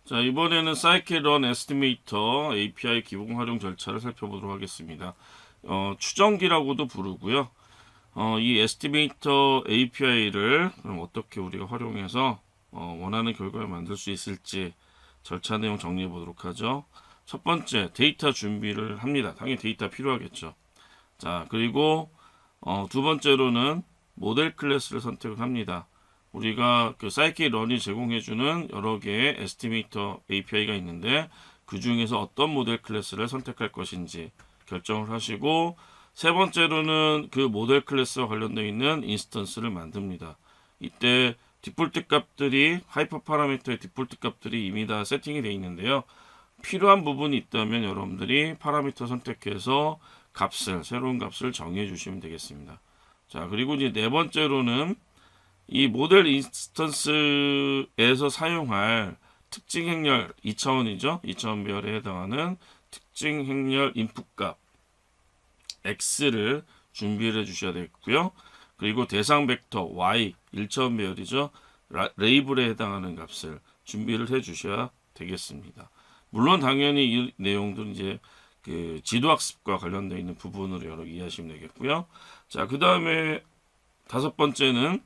자, 이번에는 scikit-learn estimator API 기본 활용 절차를 살펴보도록 하겠습니다. 추정기라고도 부르고요. 이 estimator API를 그럼 어떻게 우리가 활용해서 원하는 결과를 만들 수 있을지 절차 내용 정리해 보도록 하죠. 첫 번째, 데이터 준비를 합니다. 당연히 데이터 필요하겠죠. 자, 그리고 두 번째로는 모델 클래스를 선택을 합니다. 우리가 그 scikit-learn이 제공해주는 여러 개의 에스티메이터 API가 있는데 그 중에서 어떤 모델 클래스를 선택할 것인지 결정을 하시고, 세 번째로는 그 모델 클래스와 관련되어 있는 인스턴스를 만듭니다. 이때 디폴트 값들이 하이퍼 파라미터의 디폴트 값들이 이미 다 세팅이 되어 있는데요. 필요한 부분이 있다면 여러분들이 파라미터 선택해서 새로운 값을 정해 주시면 되겠습니다. 자, 그리고 이제 네 번째로는 이 모델 인스턴스에서 사용할 특징 행렬 2차원이죠. 2차원 배열에 해당하는 특징 행렬 인풋 값 X를 준비를 해 주셔야 되겠고요. 그리고 대상 벡터 Y 1차원 배열이죠. 레이블에 해당하는 값을 준비를 해 주셔야 되겠습니다. 물론 당연히 이 내용도 이제 그 지도학습과 관련되어 있는 부분으로 여러 이해하시면 되겠고요. 자, 그 다음에 다섯 번째는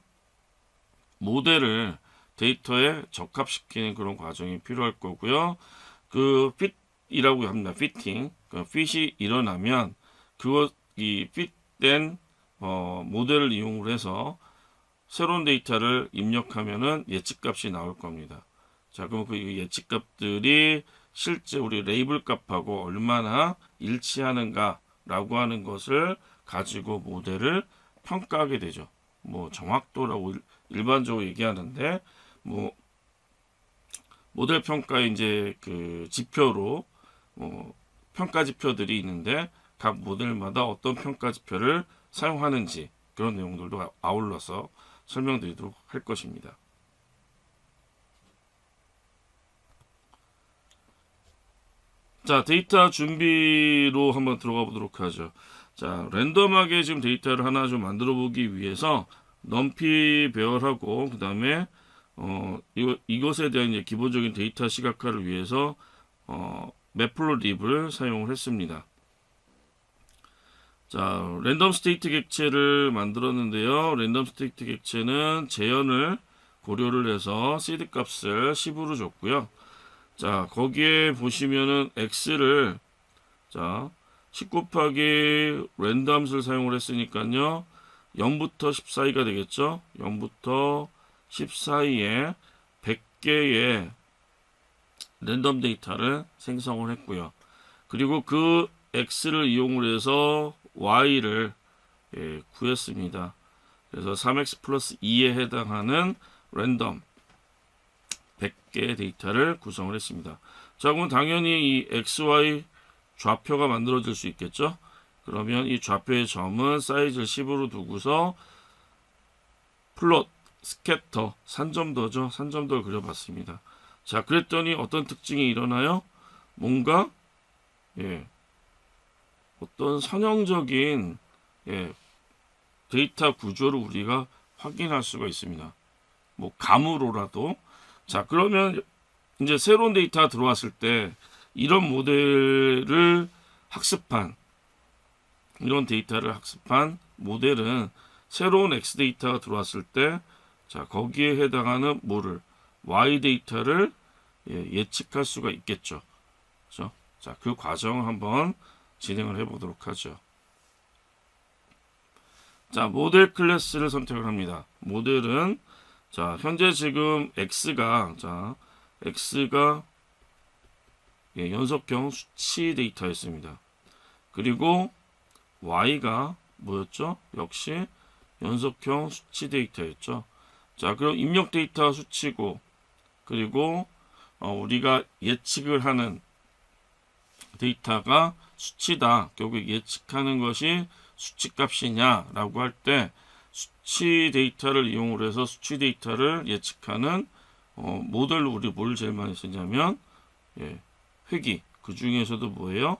모델을 데이터에 적합시키는 그런 과정이 필요할 거고요. 그 핏이라고 합니다. 피팅. 그 핏이 일어나면 이 핏된 모델을 이용을 해서 새로운 데이터를 입력하면은 예측값이 나올 겁니다. 자, 그럼 그 예측값들이 실제 우리 레이블 값하고 얼마나 일치하는가라고 하는 것을 가지고 모델을 평가하게 되죠. 뭐 정확도라고 일반적으로 얘기하는데, 뭐 모델 평가의 이제 그 지표로 평가 지표들이 있는데 각 모델마다 어떤 평가 지표를 사용하는지 그런 내용들도 아울러서 설명드리도록 할 것입니다. 자, 데이터 준비로 한번 들어가 보도록 하죠. 자, 랜덤하게 지금 데이터를 하나 좀 만들어 보기 위해서 넘피 배열하고, 그 다음에 이것에 대한 이제 기본적인 데이터 시각화를 위해서 매플로립을 사용을 했습니다. 자, 랜덤 스테이트 객체를 만들었는데요. 랜덤 스테이트 객체는 재현을 고려를 해서 시드 값을 10으로 줬고요. 자, 거기에 보시면은 x를 10 곱하기 랜덤스를 사용을 했으니까요. 0부터 10 사이가 되겠죠. 0부터 10 사이에 100개의 랜덤 데이터를 생성을 했고요. 그리고 그 x를 이용을 해서 y를 구했습니다. 그래서 3x 플러스 2에 해당하는 랜덤 100개의 데이터를 구성을 했습니다. 자, 그럼 당연히 이 xy 좌표가 만들어질 수 있겠죠. 그러면 이 좌표의 점은 사이즈를 10으로 두고서 플롯, 스캐터, 산점도죠. 산점도를 그려봤습니다. 자, 그랬더니 어떤 특징이 일어나요? 뭔가 어떤 선형적인 데이터 구조를 우리가 확인할 수가 있습니다. 뭐 감으로라도. 자, 그러면 이제 새로운 데이터가 들어왔을 때 이런 모델을 학습한, 이런 데이터를 학습한 모델은 새로운 X 데이터가 들어왔을 때, 자, 거기에 해당하는 Y 데이터를 예측할 수가 있겠죠. 그렇죠? 자, 그 과정을 한번 진행을 해 보도록 하죠. 자, 모델 클래스를 선택을 합니다. 모델은 자, 현재 지금 X가 연속형 수치 데이터였습니다. 그리고 Y가 뭐였죠? 역시 연속형 수치 데이터였죠. 자, 그럼 입력 데이터 수치고, 그리고 우리가 예측을 하는 데이터가 수치다. 결국 예측하는 것이 수치 값이냐라고 할 때 수치 데이터를 이용을 해서 수치 데이터를 예측하는 모델로 우리 뭘 제일 많이 쓰냐면 회귀, 그 중에서도 뭐예요?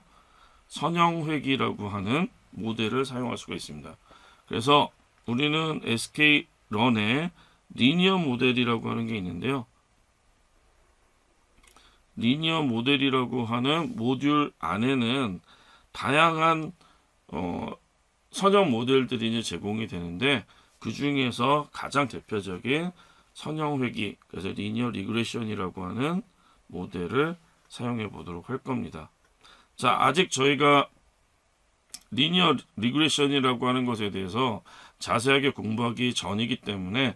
선형 회귀라고 하는 모델을 사용할 수가 있습니다. 그래서 우리는 sklearn에 리니어 모델이라고 하는 게 있는데요. 리니어 모델이라고 하는 모듈 안에는 다양한 선형 모델들이 이제 제공이 되는데, 그 중에서 가장 대표적인 선형 회귀, 그래서 리니어 리그레션이라고 하는 모델을 사용해 보도록 할 겁니다. 자, 아직 저희가 리니어 리그레션이라고 하는 것에 대해서 자세하게 공부하기 전이기 때문에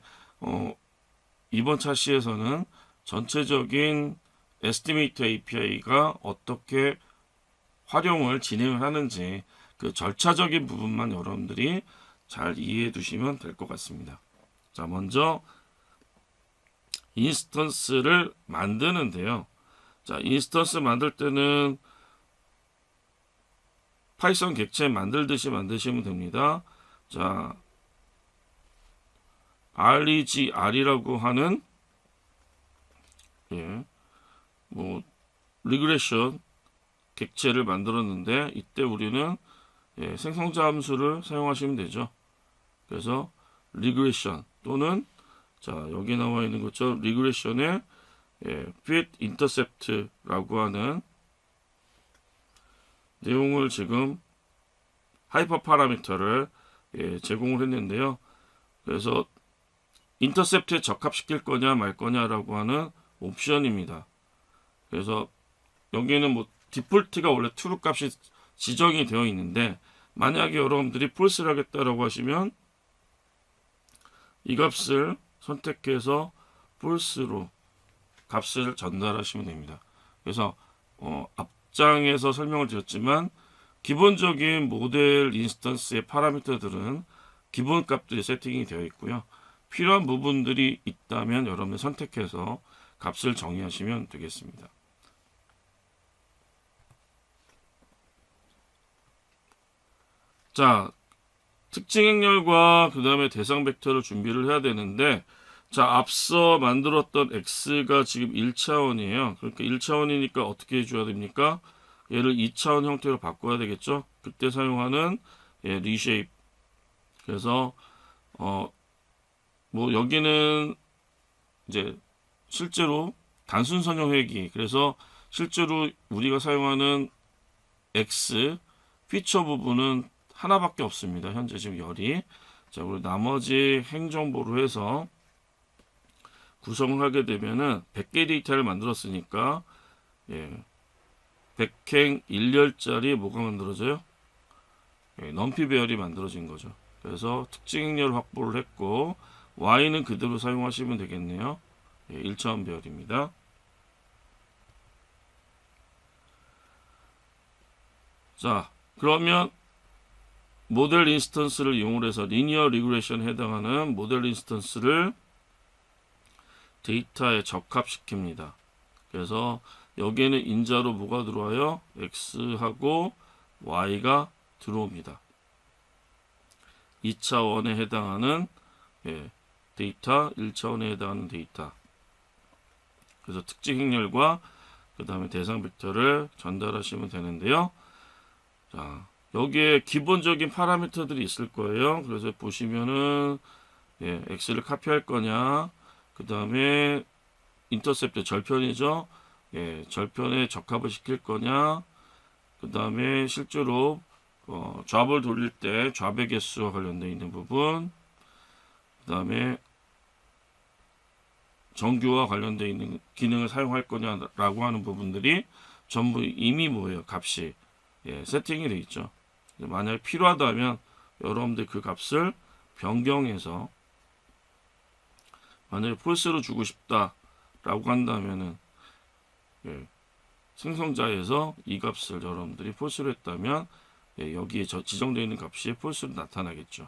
이번 차시에서는 전체적인 에스티메이터 API가 어떻게 활용을 진행을 하는지 그 절차적인 부분만 여러분들이 잘 이해해 두시면 될 것 같습니다. 자, 먼저 인스턴스를 만드는데요. 자, 인스턴스 만들 때는 파이썬 객체 만들듯이 만드시면 됩니다. 자, REGR이라고 하는 리그레션 객체를 만들었는데, 이때 우리는 생성자 함수를 사용하시면 되죠. 그래서 리그레션 또는 자, 여기 나와 있는 것처럼 리그레션의 fit intercept라고 하는 내용을 지금 하이퍼 파라미터를 제공을 했는데요. 그래서 인터셉트에 적합시킬 거냐 말 거냐라고 하는 옵션입니다. 그래서 여기는 뭐 디폴트가 원래 true 값이 지정이 되어 있는데, 만약에 여러분들이 false를 하겠다라고 하시면 이 값을 선택해서 false로 값을 전달하시면 됩니다. 그래서 앞장에서 설명을 드렸지만 기본적인 모델 인스턴스의 파라미터들은 기본 값들이 세팅이 되어 있고요. 필요한 부분들이 있다면 여러분이 선택해서 값을 정의하시면 되겠습니다. 자, 특징 행렬과 그 다음에 대상 벡터를 준비를 해야 되는데, 자, 앞서 만들었던 x가 지금 1차원이에요. 그러니까 1차원이니까 어떻게 해줘야 됩니까? 얘를 2차원 형태로 바꿔야 되겠죠. 그때 사용하는 리쉐입. 그래서 뭐 여기는 이제 실제로 단순 선형 회귀, 그래서 실제로 우리가 사용하는 x 피처 부분은 하나밖에 없습니다. 현재 지금 열이. 자, 그리고 나머지 행정보로 해서 구성을 하게 되면은 100개 데이터를 만들었으니까 100행 1열짜리 뭐가 만들어져요? 넘피 배열이 만들어진 거죠. 그래서 특징 행렬 확보를 했고, y는 그대로 사용하시면 되겠네요. 1차원 배열입니다. 자, 그러면 모델 인스턴스를 이용해서 리니어 리그레션에 해당하는 모델 인스턴스를 데이터에 적합시킵니다. 그래서 여기에는 인자로 뭐가 들어와요? x하고 y가 들어옵니다. 2차원에 해당하는 데이터, 1차원에 해당하는 데이터. 그래서 특징 행렬과 그 다음에 대상 벡터를 전달하시면 되는데요. 자, 여기에 기본적인 파라미터들이 있을 거예요. 그래서 보시면은 x를 카피할 거냐, 그 다음에 인터셉트 절편이죠. 절편에 적합을 시킬 거냐, 그 다음에 실제로 좌를 돌릴 때 좌배 개수와 관련되어 있는 부분, 그 다음에 정규와 관련되어 있는 기능을 사용할 거냐라고 하는 부분들이 전부 이미 뭐예요? 값이 세팅이 되어 있죠. 만약에 필요하다면 여러분들 그 값을 변경해서, 만약에 폴스로 주고 싶다라고 한다면은 생성자에서 이 값을 여러분들이 폴스로 했다면 여기에 지정되어 있는 값이 폴스로 나타나겠죠.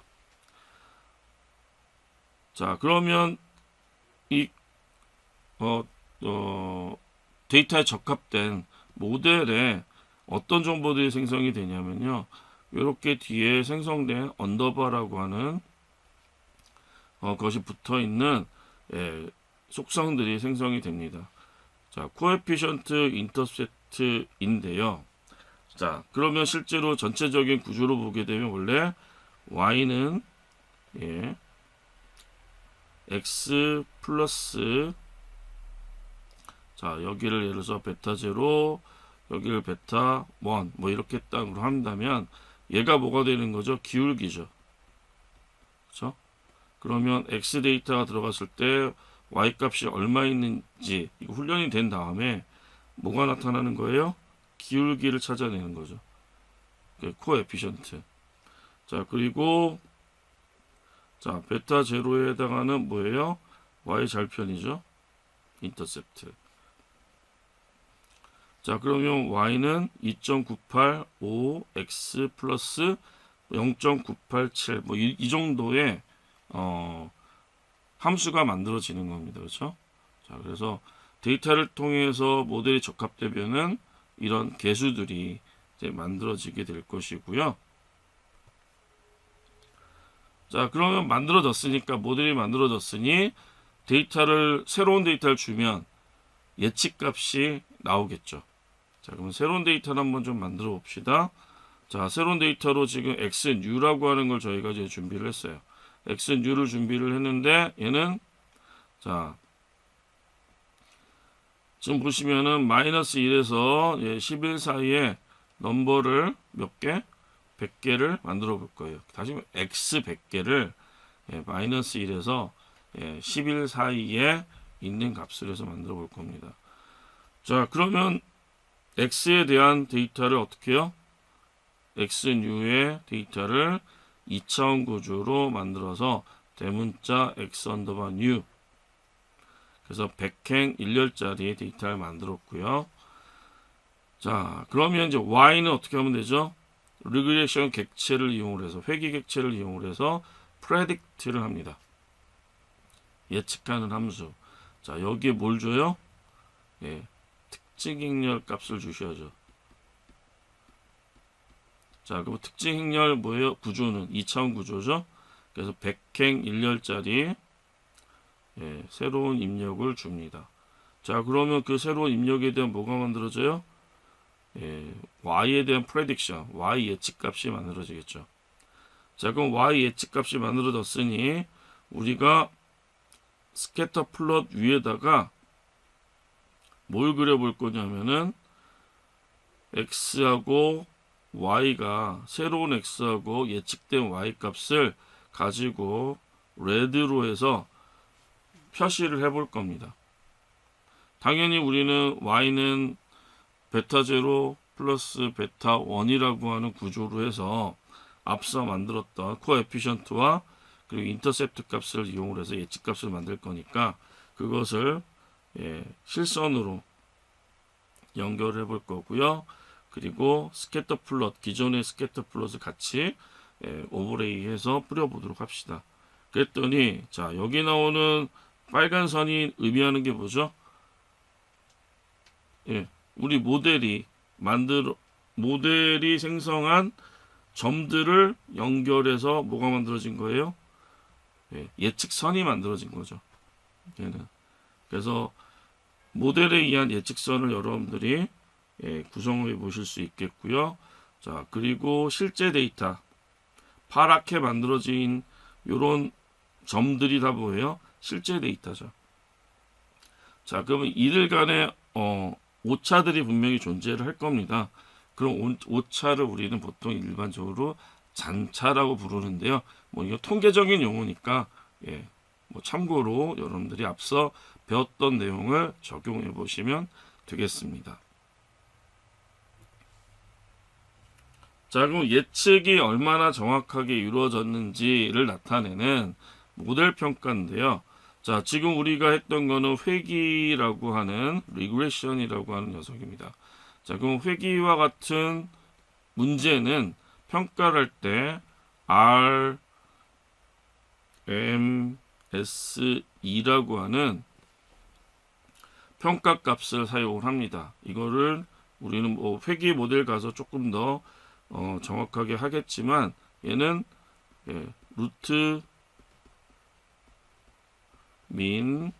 자, 그러면 이 데이터에 적합된 모델에 어떤 정보들이 생성이 되냐면요, 이렇게 뒤에 생성된 언더바라고 하는 것이 붙어 있는 속성들이 생성이 됩니다. 자, 코에피션트 인터셉트인데요. 자, 그러면 실제로 전체적인 구조로 보게 되면 원래 y는 x 플러스 자, 여기를 예를 들어서 베타 0, 여기를 베타 1, 뭐 이렇게 땅으로 한다면 얘가 뭐가 되는 거죠? 기울기죠. 그렇죠? 그러면 x 데이터가 들어갔을 때 y 값이 얼마 있는지 이거 훈련이 된 다음에 뭐가 나타나는 거예요? 기울기를 찾아내는 거죠. 코에피션트. 자, 그리고 자, 베타 0에 해당하는 뭐예요? y 절편이죠. 인터셉트. 자, 그러면 y는 2.985 x 플러스 0.987 뭐 이 정도의 함수가 만들어지는 겁니다. 그렇죠? 자, 그래서 데이터를 통해서 모델이 적합되면은 이런 개수들이 이제 만들어지게 될 것이고요. 자, 그러면 만들어졌으니까 모델이 만들어졌으니 새로운 데이터를 주면 예측값이 나오겠죠. 자, 그럼 새로운 데이터를 한번 좀 만들어 봅시다. 자, 새로운 데이터로 지금 xnew라고 하는 걸 저희가 이제 준비를 했어요. xnew를 준비를 했는데 얘는 자, 지금 보시면은 마이너스 1에서 11 사이에 넘버를 몇 개? 100개를 만들어 볼 거예요. 다시 x 100개를 마이너스 1에서 11 사이에 있는 값을 해서 만들어 볼 겁니다. 자, 그러면 x에 대한 데이터를 어떻게 해요? xnew의 데이터를 2차원 구조로 만들어서 대문자 x 언더바 new 그래서 100행 1열짜리 데이터를 만들었고요. 자, 그러면 이제 y는 어떻게 하면 되죠? 리그레션 객체를 이용을 해서 회귀 객체를 이용을 해서 predict를 합니다. 예측하는 함수. 자, 여기에 뭘 줘요? 특징 행렬 값을 주셔야죠. 자, 그럼 특징 행렬 뭐예요? 구조는 2차원 구조죠. 그래서 100행 1열짜리 새로운 입력을 줍니다. 자, 그러면 그 새로운 입력에 대한 뭐가 만들어져요? y에 대한 prediction, y 예측값이 만들어지겠죠. 자, 그럼 y 예측값이 만들어졌으니 우리가 스캐터 플롯 위에다가 뭘 그려볼 거냐면은 x하고 y가 새로운 x하고 예측된 y 값을 가지고 레드로 해서 표시를 해볼 겁니다. 당연히 우리는 y는 베타 0 플러스 베타 1이라고 하는 구조로 해서 앞서 만들었던 코에피션트와 그리고 인터셉트 값을 이용을 해서 예측값을 만들 거니까 그것을 실선으로 연결해 볼 거고요. 그리고 스캐터 플롯, 기존의 스캐터 플롯을 같이 오버레이해서 뿌려보도록 합시다. 그랬더니 자, 여기 나오는 빨간 선이 의미하는 게 뭐죠? 우리 모델이 생성한 점들을 연결해서 뭐가 만들어진 거예요? 예측선이 만들어진 거죠. 얘는. 그래서 모델에 의한 예측선을 여러분들이 구성해 보실 수 있겠고요. 자, 그리고 실제 데이터 파랗게 만들어진 이런 점들이 다 뭐예요? 실제 데이터죠. 자, 그러면 이들 간에 오차들이 분명히 존재를 할 겁니다. 그럼 오차를 우리는 보통 일반적으로 잔차라고 부르는데요. 뭐 이거 통계적인 용어니까 뭐 참고로 여러분들이 앞서 배웠던 내용을 적용해 보시면 되겠습니다. 자, 그럼 예측이 얼마나 정확하게 이루어졌는지를 나타내는 모델 평가인데요. 자, 지금 우리가 했던 거는 회귀라고 하는 리그레션이라고 하는 녀석입니다. 자, 그럼 회귀와 같은 문제는 평가를 할 때 RMS2라고 하는 평가 값을 사용을 합니다. 이거를 우리는 뭐 회귀 모델 가서 조금 더 정확하게 하겠지만 얘는 루트 민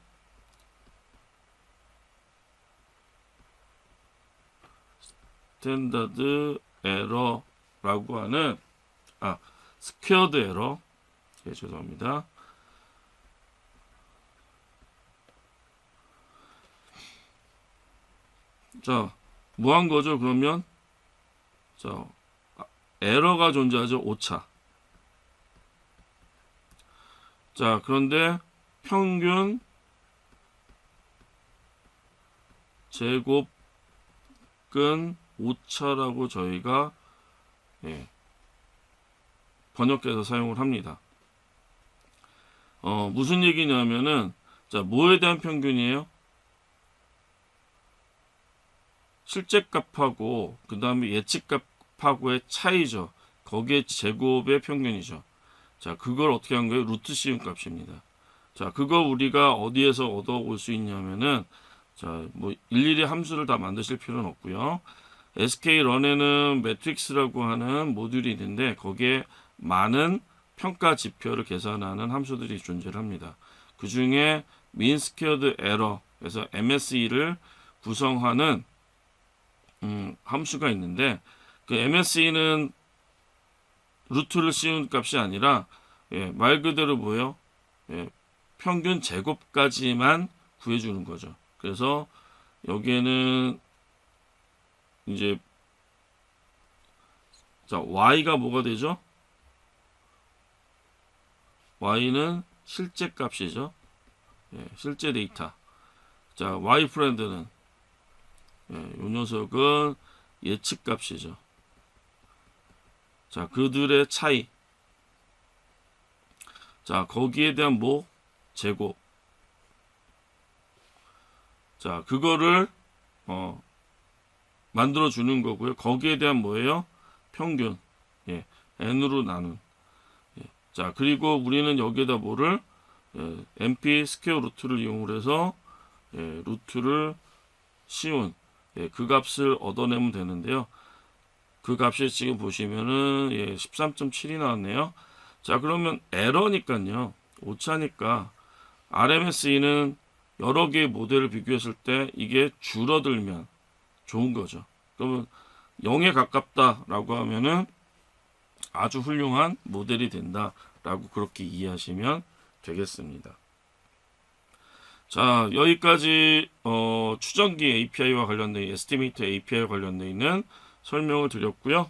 스탠다드 에러라고 하는 스퀘어드 에러 죄송합니다. 자, 뭐 한 거죠? 그러면 자, 에러가 존재하죠. 오차. 자, 그런데 평균 제곱근 오차라고 저희가 번역해서 사용을 합니다. 무슨 얘기냐면은 자, 뭐에 대한 평균이에요? 실제 값하고 그 다음에 예측 값하고의 차이죠. 거기에 제곱의 평균이죠. 자, 그걸 어떻게 한 거예요? 루트 씌운 값입니다. 자, 그거 우리가 어디에서 얻어올 수 있냐면은 자, 뭐 일일이 함수를 다 만드실 필요는 없고요. skrun에는 매트릭스라고 하는 모듈이 있는데 거기에 많은 평가 지표를 계산하는 함수들이 존재합니다. 그 중에 mean squared error에서 MSE를 구성하는 함수가 있는데 그 MSE는 루트를 씌운 값이 아니라 말 그대로 뭐예요? 평균 제곱까지만 구해주는 거죠. 그래서 여기에는 이제 자, y가 뭐가 되죠? y는 실제 값이죠. 실제 데이터. 자, y 프렌드는 요 녀석은 예측 값이죠. 자, 그들의 차이. 자, 거기에 대한 뭐? 제곱. 자, 그거를 만들어 주는 거고요. 거기에 대한 뭐예요? 평균. n으로 나눈. 자, 그리고 우리는 여기에다 뭐를 np 스퀘어 루트를 이용을 해서 루트를 씌운 그 값을 얻어내면 되는데요. 그 값이 지금 보시면은 13.7이 나왔네요. 자, 그러면 에러니까요. 오차니까 RMSE는 여러 개의 모델을 비교했을 때 이게 줄어들면 좋은 거죠. 그러면 0에 가깝다라고 하면은 아주 훌륭한 모델이 된다라고 그렇게 이해하시면 되겠습니다. 자, 여기까지 추정기 API와 관련된 에스티메이터 API와 관련되어 있는 설명을 드렸고요.